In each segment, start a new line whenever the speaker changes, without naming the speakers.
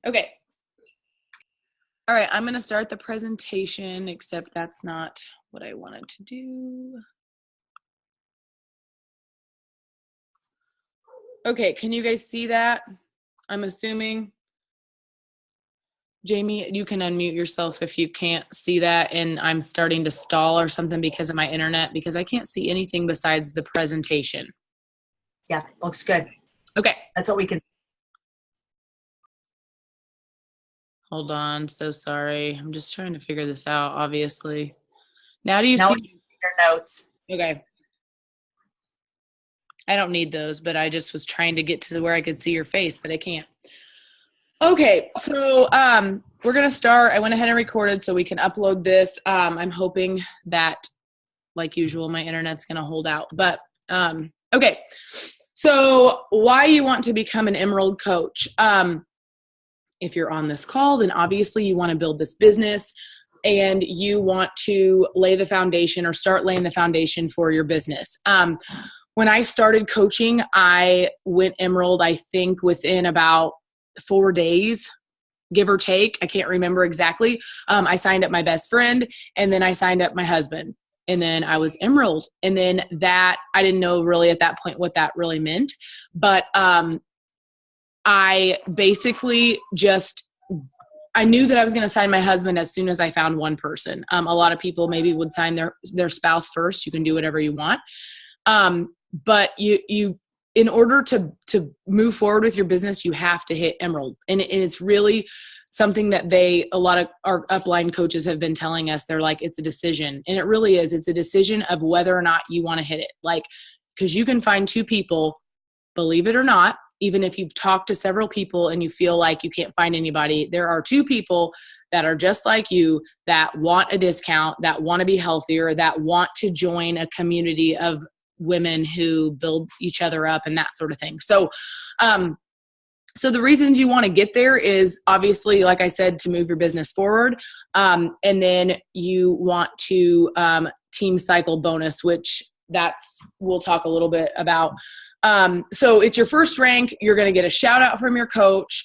Okay. All right, I'm going to start the presentation, except that's not what I wanted to do. Okay, can you guys see that? I'm assuming. Jamie, you can unmute yourself if you can't see that, and I'm starting to stall or something because of my internet, because I can't see anything besides the presentation.
Yeah, looks good.
Okay.
That's what we can.
Hold on, so sorry. I'm just trying to figure this out, obviously. Now do you
Now
see
your notes?
Okay. I don't need those, but I just was trying to get to where I could see your face, but I can't. Okay, so we're going to start. I went ahead and recorded so we can upload this. I'm hoping that, like usual, my internet's going to hold out. But, okay, so why you want to become an Emerald coach. If you're on this call, then obviously you want to build this business and you want to lay the foundation or start laying the foundation for your business. When I started coaching, I went Emerald, I think, within about 4 days, give or take. I can't remember exactly. I signed up my best friend, and then I signed up my husband, and then I was Emerald. And then that, I didn't know really at that point what that really meant. But I basically I knew that I was going to sign my husband as soon as I found one person. A lot of people maybe would sign their spouse first. You can do whatever you want. But you in order to move forward with your business, you have to hit Emerald. And it's really something that a lot of our upline coaches have been telling us. They're like, it's a decision. And it really is. It's a decision of whether or not you want to hit it. Like, because you can find two people, believe it or not, even if you've talked to several people and you feel like you can't find anybody, there are two people that are just like you that want a discount, that want to be healthier, that want to join a community of women who build each other up and that sort of thing. So, so the reasons you want to get there is obviously, like I said, to move your business forward. And then you want to team cycle bonus, which we'll talk a little bit about. So it's your first rank. You're going to get a shout out from your coach.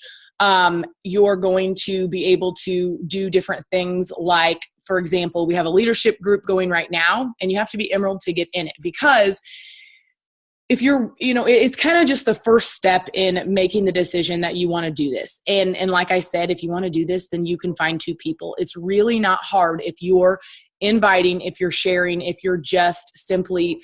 You're going to be able to do different things like, for example, we have a leadership group going right now, and you have to be Emerald to get in it, because if you're, it's kind of just the first step in making the decision that you want to do this. And like I said, if you want to do this, then you can find two people. It's really not hard if you're inviting, if you're sharing, if you're just simply,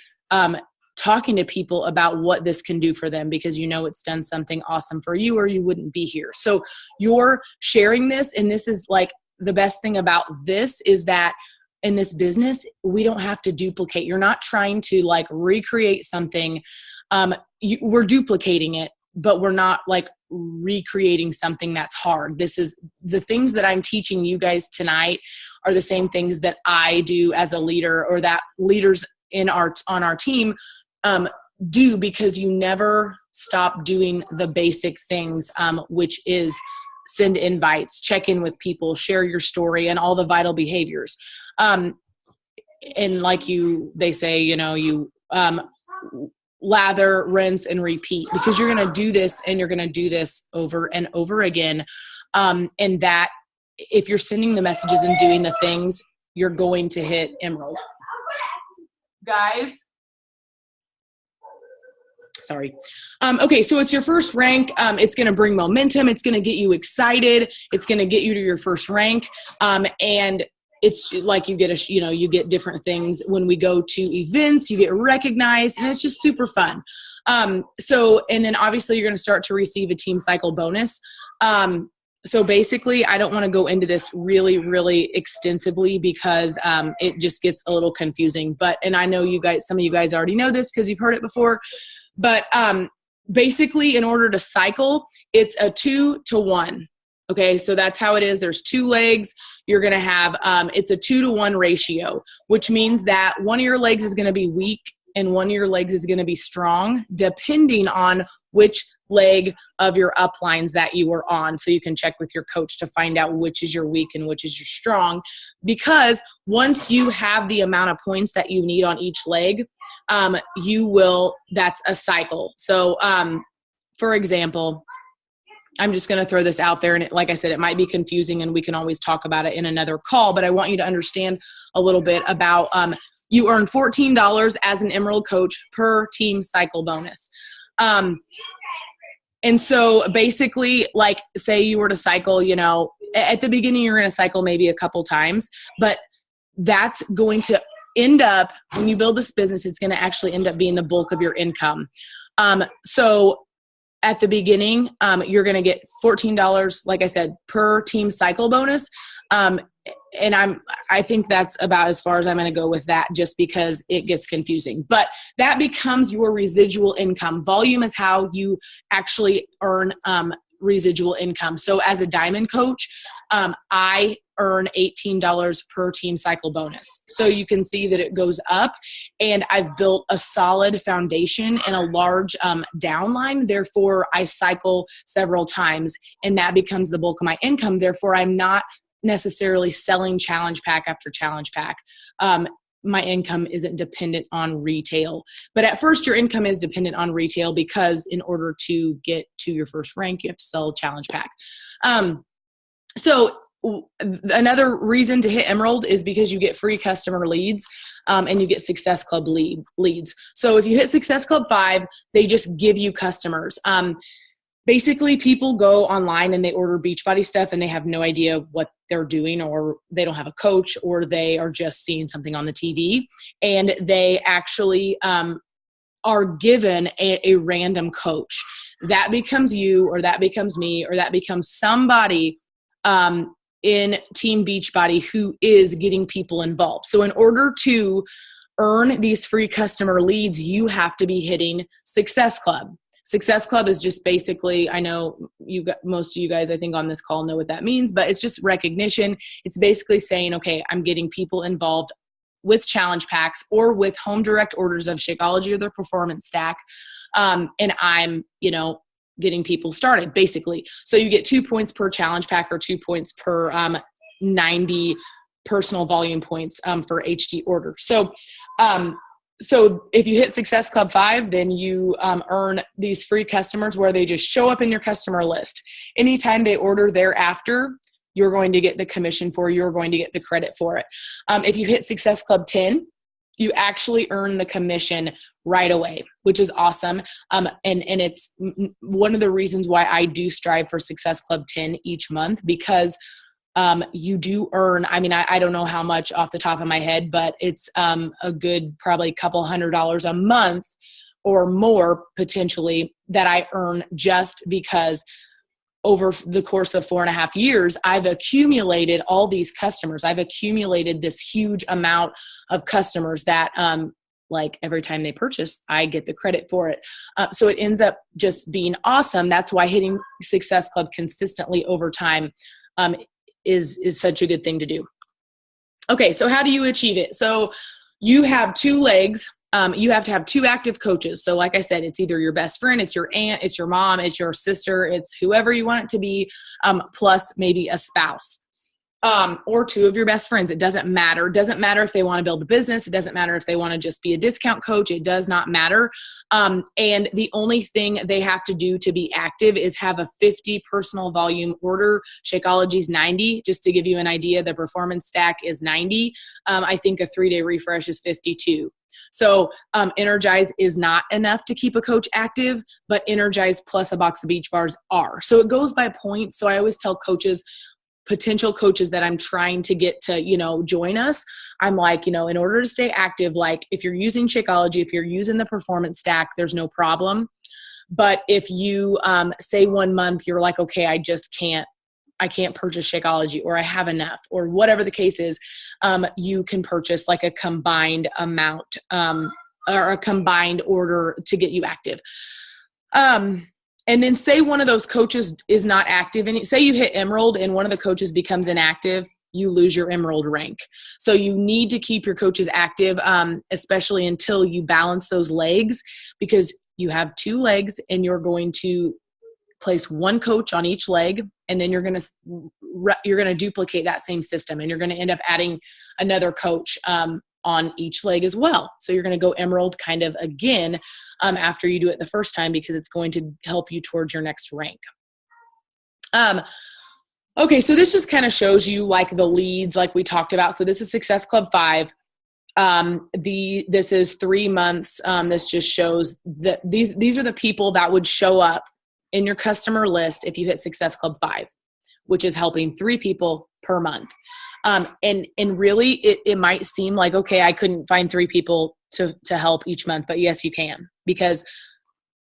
talking to people about what this can do for them, because it's done something awesome for you or you wouldn't be here. So you're sharing this, and this is like the best thing about this is that in this business, we don't have to duplicate. You're not trying to like recreate something. We're duplicating it, but we're not like recreating something that's hard. This is the things that I'm teaching you guys tonight are the same things that I do as a leader, or that leaders on our team do, because you never stop doing the basic things, which is send invites, check in with people, share your story, and all the vital behaviors. And like they say, you lather, rinse, and repeat, because you're going to do this, and you're going to do this over and over again. And that if you're sending the messages and doing the things, you're going to hit Emerald. Guys. Sorry. Okay, so it's your first rank. It's going to bring momentum. It's going to get you excited. It's going to get you to your first rank. And it's like you get different things. When we go to events, you get recognized, and it's just super fun. And then obviously you're going to start to receive a team cycle bonus. So basically, I don't want to go into this really, really extensively, because it just gets a little confusing. And I know some of you guys already know this because you've heard it before. But basically, in order to cycle, it's a 2-to-1. Okay, so that's how it is. There's 2 legs. You're going to have, it's a 2-to-1 ratio, which means that one of your legs is going to be weak and one of your legs is going to be strong, depending on which leg of your uplines that you were on. So you can check with your coach to find out which is your weak and which is your strong, because once you have the amount of points that you need on each leg, that's a cycle. So, for example, I'm just going to throw this out there. And like I said, it might be confusing and we can always talk about it in another call, but I want you to understand a little bit about, you earn $14 as an Emerald coach per team cycle bonus. And so basically, like, say you were to cycle, at the beginning, you're going to cycle maybe a couple times, but that's going to end up, when you build this business, it's going to actually end up being the bulk of your income. So at the beginning, you're going to get $14, like I said, per team cycle bonus. And I think that's about as far as I'm going to go with that, just because it gets confusing. But that becomes your residual income. Volume is how you actually earn residual income. So as a diamond coach, I earn $18 per team cycle bonus. So you can see that it goes up, and I've built a solid foundation and a large downline. Therefore, I cycle several times, and that becomes the bulk of my income. Therefore, I'm not necessarily selling challenge pack after challenge pack. My income isn't dependent on retail. But at first, your income is dependent on retail, because in order to get to your first rank, you have to sell a challenge pack. So another reason to hit Emerald is because you get free customer leads, and you get Success Club leads. So if you hit Success Club 5, they just give you customers. Basically, people go online and they order Beachbody stuff and they have no idea what they're doing, or they don't have a coach, or they are just seeing something on the TV, and they actually are given a random coach. That becomes you, or that becomes me, or that becomes somebody in Team Beachbody who is getting people involved. So in order to earn these free customer leads, you have to be hitting Success Club. Success Club is just basically, I know most of you guys, I think, on this call know what that means, but it's just recognition. It's basically saying, okay, I'm getting people involved with challenge packs or with home direct orders of Shakeology or their performance stack. And I'm, getting people started, basically. So you get 2 points per challenge pack, or 2 points per 90 personal volume points for HD order. So if you hit Success Club 5, then you earn these free customers where they just show up in your customer list. Anytime they order thereafter, you're going to get the commission you're going to get the credit for it. If you hit Success Club 10, you actually earn the commission right away, which is awesome. And it's one of the reasons why I do strive for Success Club 10 each month, because you do earn, I don't know how much off the top of my head, but it's a good, probably couple $100 a month or more potentially that I earn, just because over the course of 4.5 years, I've accumulated all these customers. I've accumulated this huge amount of customers that, like, every time they purchase, I get the credit for it. So it ends up just being awesome. That's why hitting Success Club consistently over time is such a good thing to do. Okay, so how do you achieve it? So you have 2 legs. You have to have 2 active coaches. So like I said, it's either your best friend, it's your aunt, it's your mom, it's your sister, it's whoever you want it to be, plus maybe a spouse, or 2 of your best friends. It doesn't matter. It doesn't matter if they want to build a business. It doesn't matter if they want to just be a discount coach. It does not matter. And the only thing they have to do to be active is have a 50 personal volume order. Shakeology's 90, just to give you an idea. The performance stack is 90. I think a 3-day refresh is 52. So Energize is not enough to keep a coach active, but Energize plus a box of Beach Bars are. So it goes by points. So I always tell coaches, potential coaches that I'm trying to get to, join us, I'm like, in order to stay active, like if you're using Shakeology, if you're using the performance stack, there's no problem. But if you say 1 month, you're like, okay, I can't purchase Shakeology, or I have enough, or whatever the case is, you can purchase like a combined amount or a combined order to get you active. And then say one of those coaches is not active, and say you hit Emerald and one of the coaches becomes inactive, you lose your Emerald rank. So you need to keep your coaches active, especially until you balance those legs, because you have 2 legs and you're going to place 1 coach on each leg, and then you're going to duplicate that same system, and you're going to end up adding another coach on each leg as well. So you're going to go Emerald kind of again after you do it the first time, because it's going to help you towards your next rank. Okay, so this just kind of shows you like the leads like we talked about. So this is Success Club 5. This is 3 months. This just shows that these are the people that would show up in your customer list if you hit Success Club 5, which is helping 3 people per month. And really it might seem like, okay, I couldn't find 3 people to help each month, but yes, you can, because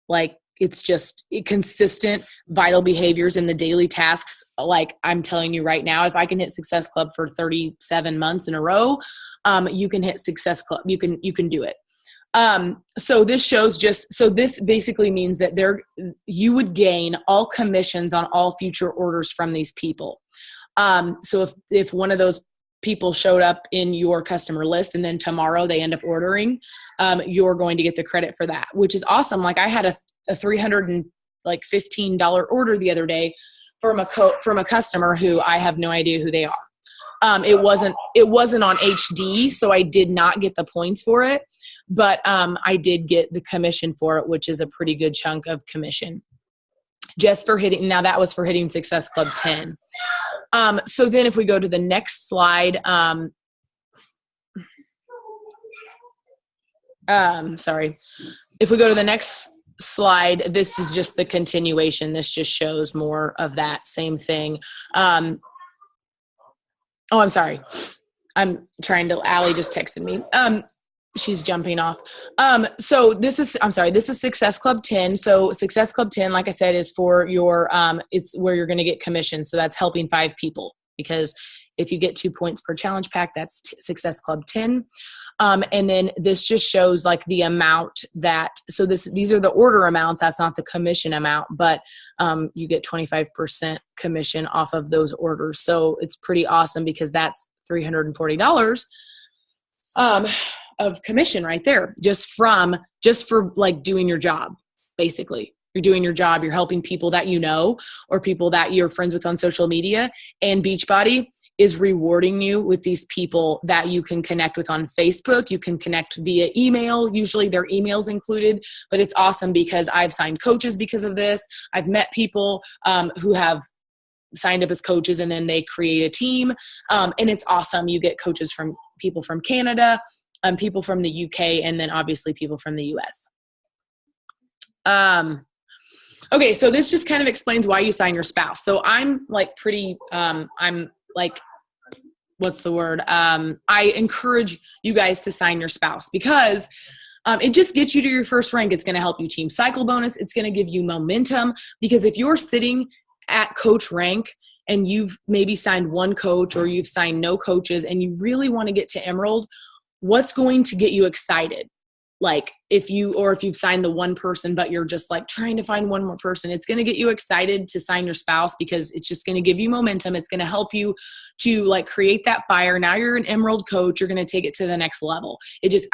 like it's just consistent vital behaviors in the daily tasks. Like I'm telling you right now, if I can hit Success Club for 37 months in a row, you can hit Success Club. You can do it. So this shows so this basically means that you would gain all commissions on all future orders from these people. So if one of those people showed up in your customer list and then tomorrow they end up ordering, you're going to get the credit for that, which is awesome. Like I had a $315 order the other day from a customer who I have no idea who they are. It wasn't on HD, so I did not get the points for it, but I did get the commission for it, which is a pretty good chunk of commission just for hitting. Now that was for hitting Success Club 10. So then if we go to the next slide, sorry. If we go to the next slide, this is just the continuation. This just shows more of that same thing. Oh, I'm sorry. I'm trying to, Allie just texted me. She's jumping off. So this is Success Club 10. So Success Club 10, like I said, is for your, it's where you're going to get commission. So that's helping 5 people, because if you get 2 points per challenge pack, that's Success Club 10. And then this just shows like the amount so these are the order amounts. That's not the commission amount, but you get 25% commission off of those orders. So it's pretty awesome because that's $340 of commission right there, just for like doing your job. Basically, you're doing your job, you're helping people that you know, or people that you're friends with on social media, and Beachbody is rewarding you with these people that you can connect with on Facebook. You can connect via email. Usually their email's included, but it's awesome because I've signed coaches because of this. I've met people who have signed up as coaches, and then they create a team. And it's awesome. You get coaches from people from Canada, people from the UK, and then obviously people from the US. Okay, so this just kind of explains why you sign your spouse. So I'm like what's the word? I encourage you guys to sign your spouse because it just gets you to your first rank. It's going to help you team cycle bonus. It's going to give you momentum, because if you're sitting at coach rank and you've maybe signed 1 coach or you've signed no coaches and you really want to get to Emerald, what's going to get you excited? Like if you've signed the 1 person, but you're just like trying to find 1 more person, it's going to get you excited to sign your spouse because it's just going to give you momentum. It's going to help you to like create that fire. Now you're an Emerald coach. You're going to take it to the next level.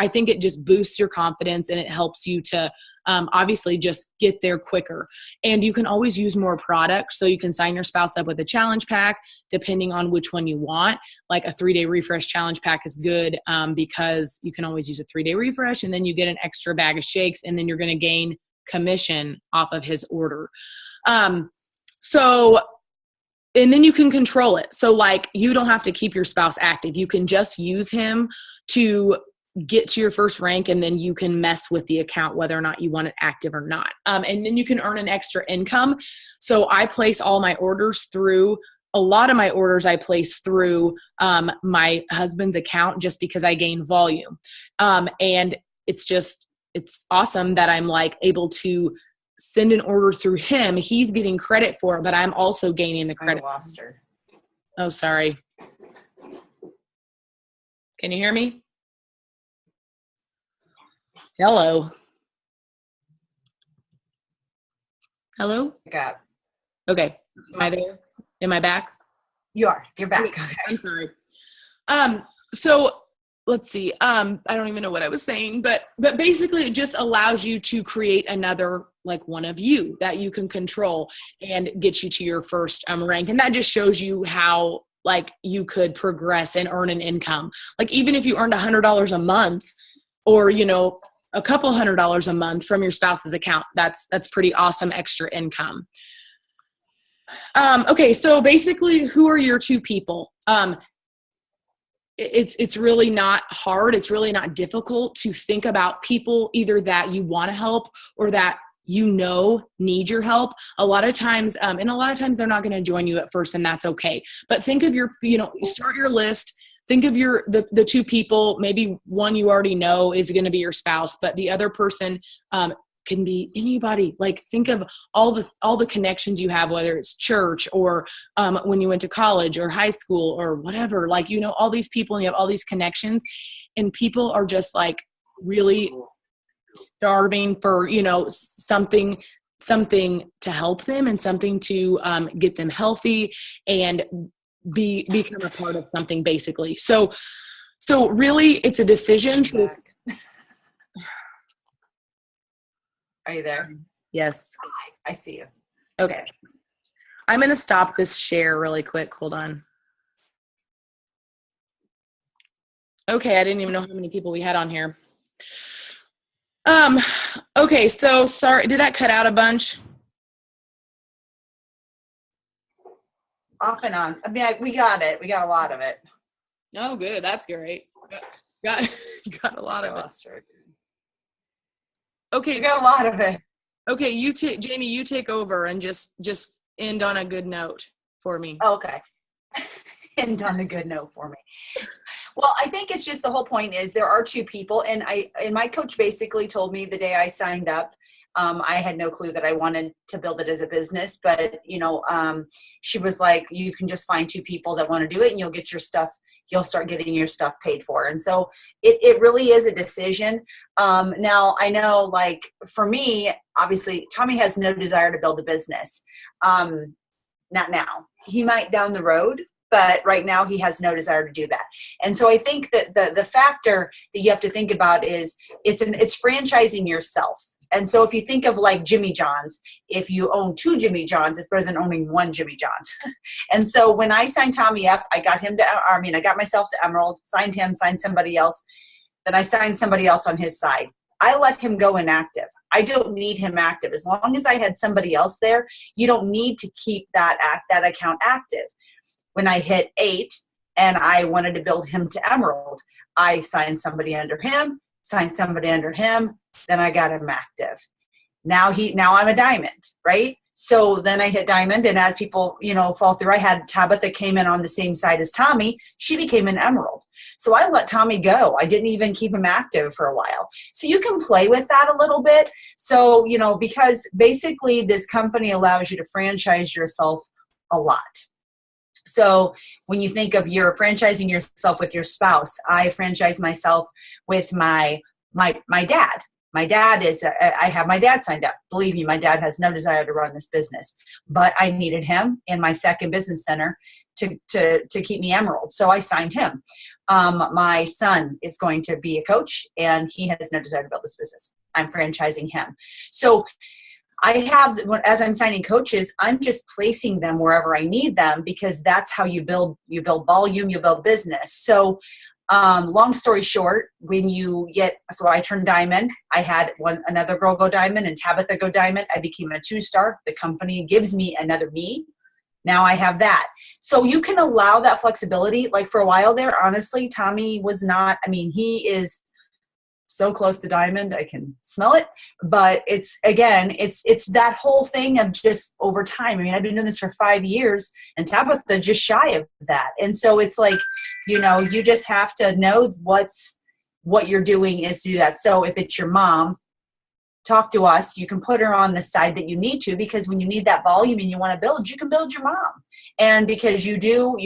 I think it just boosts your confidence, and it helps you to obviously just get there quicker. And you can always use more products. So you can sign your spouse up with a challenge pack, depending on which one you want. Like a 3-day refresh challenge pack is good because you can always use a 3-day refresh, and then you get an extra bag of shakes, and then you're going to gain commission off of his order. And then you can control it. So like you don't have to keep your spouse active. You can just use him to get to your first rank, and then you can mess with the account whether or not you want it active or not. And then you can earn an extra income. So I place all my orders through, a lot of my orders I place through my husband's account, just because I gain volume. And it's awesome that I'm like able to send an order through him. He's getting credit for it, but I'm also gaining the credit.
I lost her.
Oh, sorry. Can you hear me? Hello. Hello?
Got.
Okay. Am I there? Am I back?
You are. You're back.
Okay. I'm sorry. So let's see. I don't even know what I was saying, but basically it just allows you to create another like one of you that you can control and get you to your first rank. And that just shows you how like you could progress and earn an income. Like even if you earned $100 a month, or, you know, a couple $100 a month from your spouse's account, that's pretty awesome extra income. Okay, so basically, who are your two people? It's really not hard. It's really not difficult to think about people either that you want to help or that need your help. A lot of times, and a lot of times they're not going to join you at first, and that's okay. But think of start your list. Think of the two people. Maybe one you already know is going to be your spouse, but the other person can be anybody. Like, think of all the connections you have, whether it's church or when you went to college or high school or whatever. Like, all these people and you have all these connections, and people are just like really starving for something to help them and something to get them healthy and become a part of something, basically. So really it's a decision. So
are you there?
Yes,
I see you.
Okay, I'm going to stop this share really quick. Hold on. Okay, I didn't even know how many people we had on here. Okay, so sorry, did that cut out a bunch?
Off and on. I mean, we got it. We got a lot of it.
Oh, good. That's great. Got a lot of it. Okay.
We got a lot of it.
Okay, Jamie, you take over and just end on a good note for me.
Okay. End on a good note for me. Well, I think it's just the whole point is there are two people, and my coach basically told me the day I signed up, I had no clue that I wanted to build it as a business, but she was like, you can just find two people that want to do it and you'll start getting your stuff paid for. And so it really is a decision. Now I know, like, for me, obviously Tommy has no desire to build a business. Not now. He might down the road, but right now he has no desire to do that. And so I think that the factor that you have to think about is it's franchising yourself. And so if you think of like Jimmy John's, if you own two Jimmy John's, it's better than owning one Jimmy John's. And so when I signed Tommy up, I got myself to Emerald, signed him, signed somebody else. Then I signed somebody else on his side. I let him go inactive. I don't need him active. As long as I had somebody else there, you don't need to keep that account active. When I hit 8 and I wanted to build him to Emerald, I signed somebody under him, signed somebody under him, then I got him active. Now I'm a diamond, right? So then I hit diamond, and as people, fall through, I had Tabitha came in on the same side as Tommy. She became an emerald. So I let Tommy go. I didn't even keep him active for a while. So you can play with that a little bit. So, because basically this company allows you to franchise yourself a lot. So when you think of you're franchising yourself with your spouse, I franchise myself with my dad. My dad I have my dad signed up. Believe me, my dad has no desire to run this business, but I needed him in my second business center to keep me emerald. So I signed him. My son is going to be a coach, and he has no desire to build this business. I'm franchising him. So as I'm signing coaches, I'm just placing them wherever I need them, because that's how you build volume, you build business. So long story short, so I turned diamond. I had another girl go diamond and Tabitha go diamond. I became a 2-star. The company gives me another me. Now I have that. So you can allow that flexibility. Like for a while there, honestly, Tommy was not, he is so close to diamond, I can smell it. But it's that whole thing of just over time. I've been doing this for 5 years, and Tabitha just shy of that. And so it's like, you just have to know what you're doing is to do that. So if it's your mom, talk to us. You can put her on the side that you need to, because when you need that volume and you want to build, you can build your mom. And because you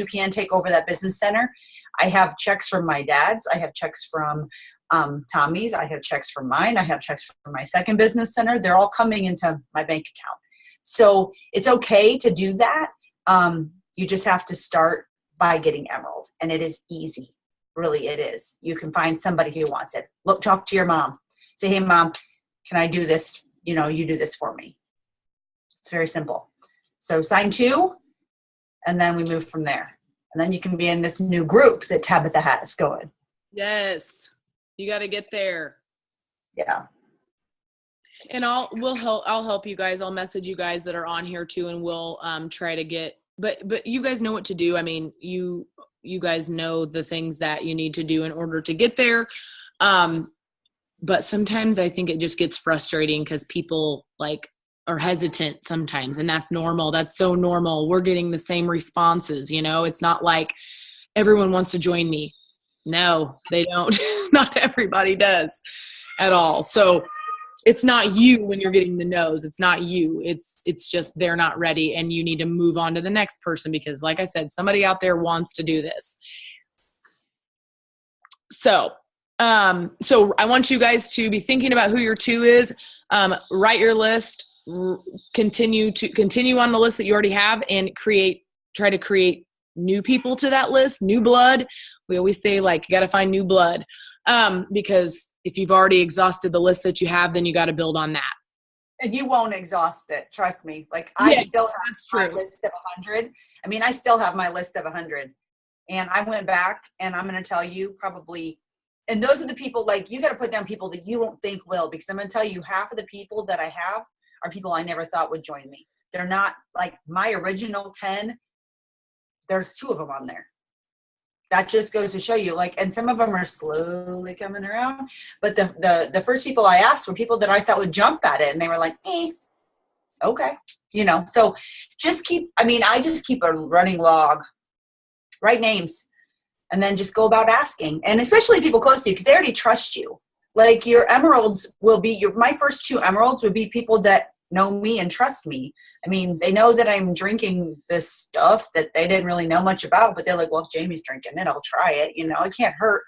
can take over that business center. I have checks from my dad's. I have checks from Tommy's. I have checks from mine. I have checks from my second business center. They're all coming into my bank account. So it's okay to do that. You just have to start by getting emerald, and it is easy. Really, it is. You can find somebody who wants it. Talk to your mom. Say, hey, Mom, can I do this? You do this for me. It's very simple. So sign 2, and then we move from there. And then you can be in this new group that Tabitha has going.
Yes. You got to get there.
Yeah.
And I'll help you guys. I'll message you guys that are on here too, and we'll try to get, but you guys know what to do. I mean, you guys know the things that you need to do in order to get there. But sometimes I think it just gets frustrating because people like are hesitant sometimes, and that's normal. That's so normal. We're getting the same responses, you know. It's not like everyone wants to join me. No, they don't. Not everybody does at all. So it's not you when you're getting the no's. It's not you. It's just they're not ready, and you need to move on to the next person because, like I said, somebody out there wants to do this. So I want you guys to be thinking about who your 2 is. Write your list. Continue on the list that you already have, and try to create new people to that list, new blood. We always say, like, you got to find new blood. Because if you've already exhausted the list that you have, then you got to build on that.
And you won't exhaust it. Trust me. Like I still have my list of 100. I mean, I still have my list of 100, and I went back, and I'm going to tell you probably, and those are the people, like, you got to put down people that you don't think will, because I'm going to tell you half of the people that I have are people I never thought would join me. They're not like my original 10. There's 2 of them on there. That just goes to show you, like, and some of them are slowly coming around. But the first people I asked were people that I thought would jump at it, and they were like, okay, you know. So I just keep a running log, write names, and then just go about asking. And especially people close to you, because they already trust you. Like your emeralds will be my first 2 emeralds would be people that know me and trust me. I mean, they know that I'm drinking this stuff that they didn't really know much about, but they're like, well, if Jamie's drinking it, I'll try it. You know, it can't hurt.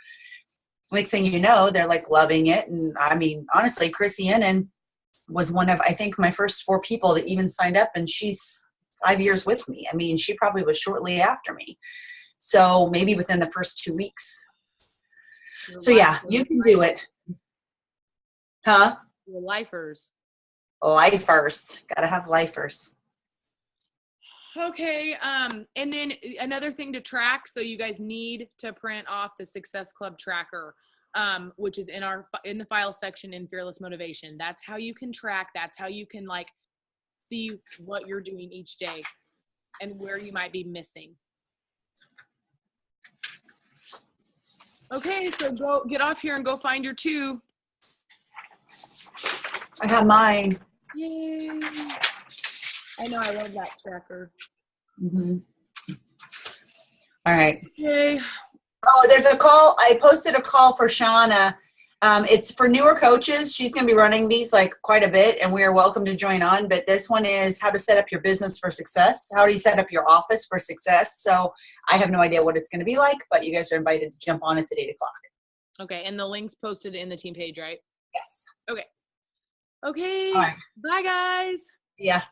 Next thing you know, they're like loving it. And I mean, honestly, Chrissy Innan was one of, I think, my first 4 people that even signed up, and she's 5 years with me. I mean, she probably was shortly after me. So maybe within the first 2 weeks. So yeah, you can do it. Huh?
Your lifers.
Lifers. Gotta have lifers.
Okay. And then another thing to track. So you guys need to print off the Success Club tracker, which is in the file section in Fearless Motivation. That's how you can track. That's how you can like see what you're doing each day and where you might be missing. Okay. So go get off here and go find your 2.
I have mine.
Yay. I know, I love that tracker.
Mm-hmm. All right.
Okay.
Oh, there's a call. I posted a call for Shauna. It's for newer coaches. She's going to be running these like quite a bit, and we are welcome to join on. But this one is how to set up your business for success. How do you set up your office for success? So I have no idea what it's going to be like, but you guys are invited to jump on. It's at 8 o'clock.
Okay. And the link's posted in the team page, right?
Yes.
Okay. Okay.
All right.
Bye, guys.
Yeah.